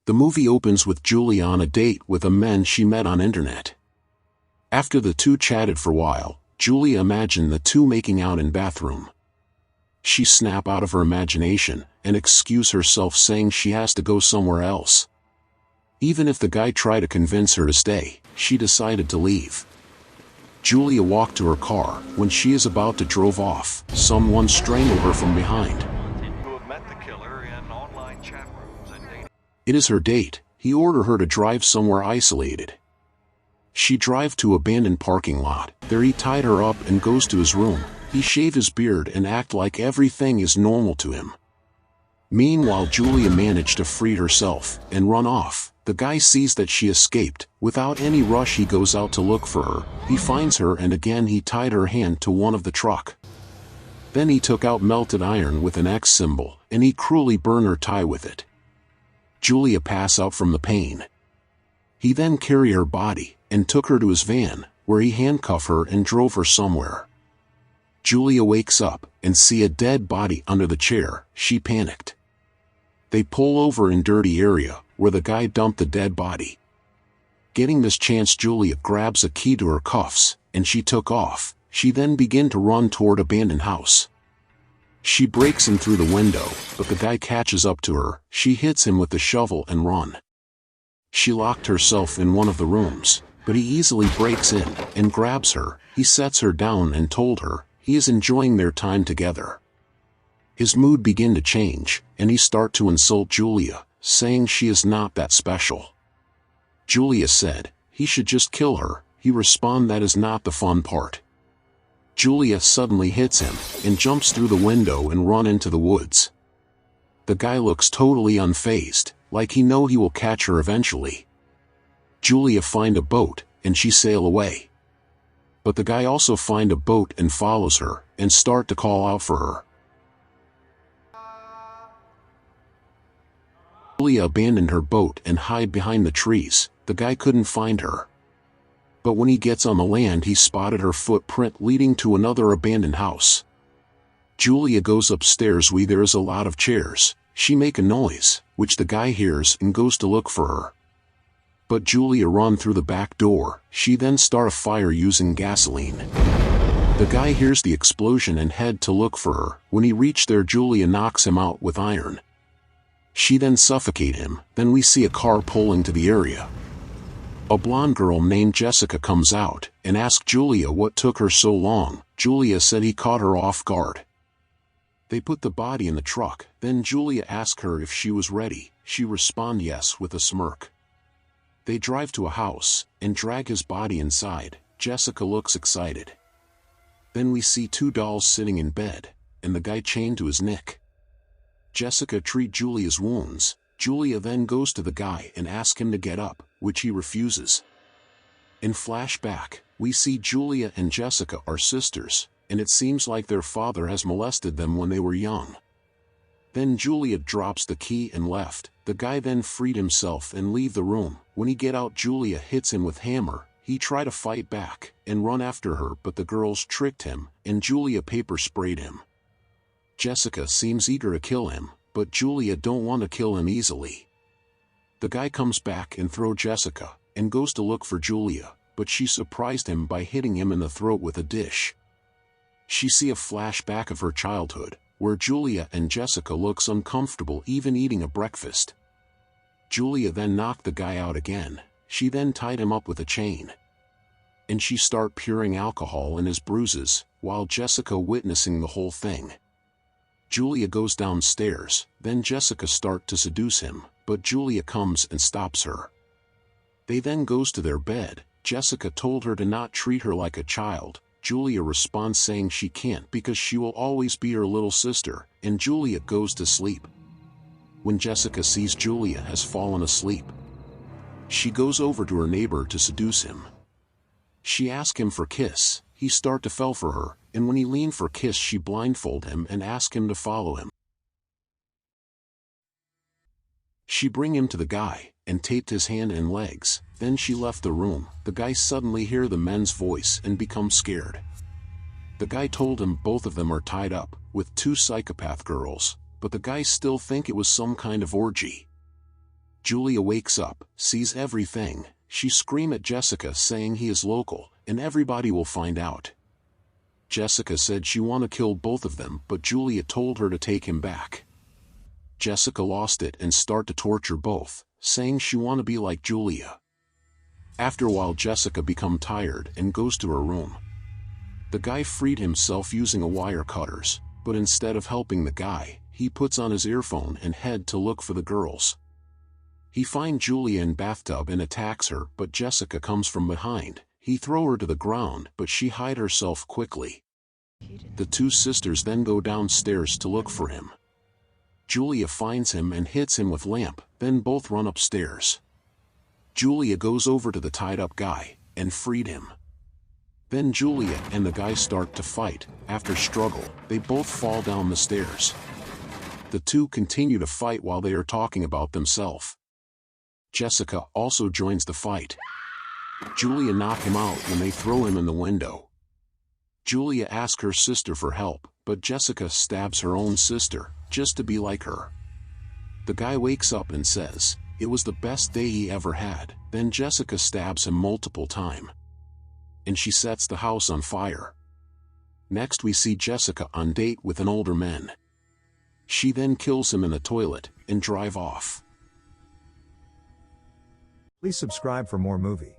The movie opens with Julia on a date with a man she met on internet. After the two chatted for a while, Julia imagined the two making out in bathroom. She snapped out of her imagination and excused herself, saying she has to go somewhere else. Even if the guy tried to convince her to stay, she decided to leave. Julia walked to her car. When she is about to drive off, someone strangled her from behind. It is her date. He ordered her to drive somewhere isolated. She drive to abandoned parking lot. There he tied her up and goes to his room. He shave his beard and act like everything is normal to him. Meanwhile, Julia managed to free herself and run off. The guy sees that she escaped. Without any rush, he goes out to look for her. He finds her and again he tied her hand to one of the truck. Then he took out melted iron with an X symbol and he cruelly burned her tie with it. Julia passed out from the pain. He then carried her body and took her to his van, where he handcuffed her and drove her somewhere. Julia wakes up and see a dead body under the chair. She panicked. They pull over in dirty area, where the guy dumped the dead body. Getting this chance, Julia grabs a key to her cuffs, and she took off. She then began to run toward abandoned house. She breaks in through the window, but the guy catches up to her. She hits him with the shovel and run. She locked herself in one of the rooms, but he easily breaks in and grabs her. He sets her down and told her he is enjoying their time together. His mood began to change, and he start to insult Julia, saying she is not that special. Julia said he should just kill her. He respond that is not the fun part. Julia suddenly hits him and jumps through the window and run into the woods. The guy looks totally unfazed, like he know he will catch her eventually. Julia find a boat and she sail away. But the guy also find a boat and follows her and start to call out for her. Julia abandoned her boat and hide behind the trees. The guy couldn't find her. But when he gets on the land, he spotted her footprint leading to another abandoned house. Julia goes upstairs where there is a lot of chairs. She make a noise, which the guy hears and goes to look for her. But Julia run through the back door. She then start a fire using gasoline. The guy hears the explosion and head to look for her. When he reached there, Julia knocks him out with iron. She then suffocate him. Then we see a car pulling to the area. A blonde girl named Jessica comes out and asks Julia what took her so long. Julia said he caught her off guard. They put the body in the truck. Then Julia asked her if she was ready. She responded yes with a smirk. They drive to a house and drag his body inside. Jessica looks excited. Then we see two dolls sitting in bed and the guy chained to his neck. Jessica treats Julia's wounds. Julia then goes to the guy and asks him to get up, which he refuses. In flashback, we see Julia and Jessica are sisters, and it seems like their father has molested them when they were young. Then Julia drops the key and left. The guy then freed himself and leave the room. When he get out, Julia hits him with hammer. He try to fight back and run after her, but the girls tricked him, and Julia paper sprayed him. Jessica seems eager to kill him, but Julia don't want to kill him easily. The guy comes back and throws Jessica, and goes to look for Julia, but she surprised him by hitting him in the throat with a dish. She see a flashback of her childhood, where Julia and Jessica looks uncomfortable even eating a breakfast. Julia then knocked the guy out again. She then tied him up with a chain. And she start pouring alcohol in his bruises, while Jessica witnessing the whole thing. Julia goes downstairs, then Jessica start to seduce him, but Julia comes and stops her. They then goes to their bed. Jessica told her to not treat her like a child. Julia responds saying she can't because she will always be her little sister, and Julia goes to sleep. When Jessica sees Julia has fallen asleep, she goes over to her neighbor to seduce him. She asks him for kiss. He start to fell for her, and when he leaned for kiss, she blindfold him and ask him to follow him. She bring him to the guy and taped his hand and legs. Then she left the room. The guy suddenly hear the men's voice and becomes scared. The guy told him both of them are tied up with two psychopath girls, but the guy still think it was some kind of orgy. Julia wakes up, sees everything. She screams at Jessica saying he is local, and everybody will find out. Jessica said she want to kill both of them, but Julia told her to take him back. Jessica lost it and start to torture both, saying she want to be like Julia. After a while Jessica become tired and goes to her room. The guy freed himself using a wire cutters, but instead of helping the guy, he puts on his earphone and head to look for the girls. He finds Julia in bathtub and attacks her, but Jessica comes from behind. He throw her to the ground, but she hide herself quickly. The two sisters then go downstairs to look for him. Julia finds him and hits him with lamp, then both run upstairs. Julia goes over to the tied-up guy, and freed him. Then Julia and the guy start to fight. After struggle, they both fall down the stairs. The two continue to fight while they are talking about themselves. Jessica also joins the fight. Julia knocks him out when they throw him in the window. Julia asks her sister for help, but Jessica stabs her own sister, just to be like her. The guy wakes up and says, it was the best day he ever had. Then Jessica stabs him multiple times. And she sets the house on fire. Next we see Jessica on date with an older man. She then kills him in the toilet, and drive off. Please subscribe for more movie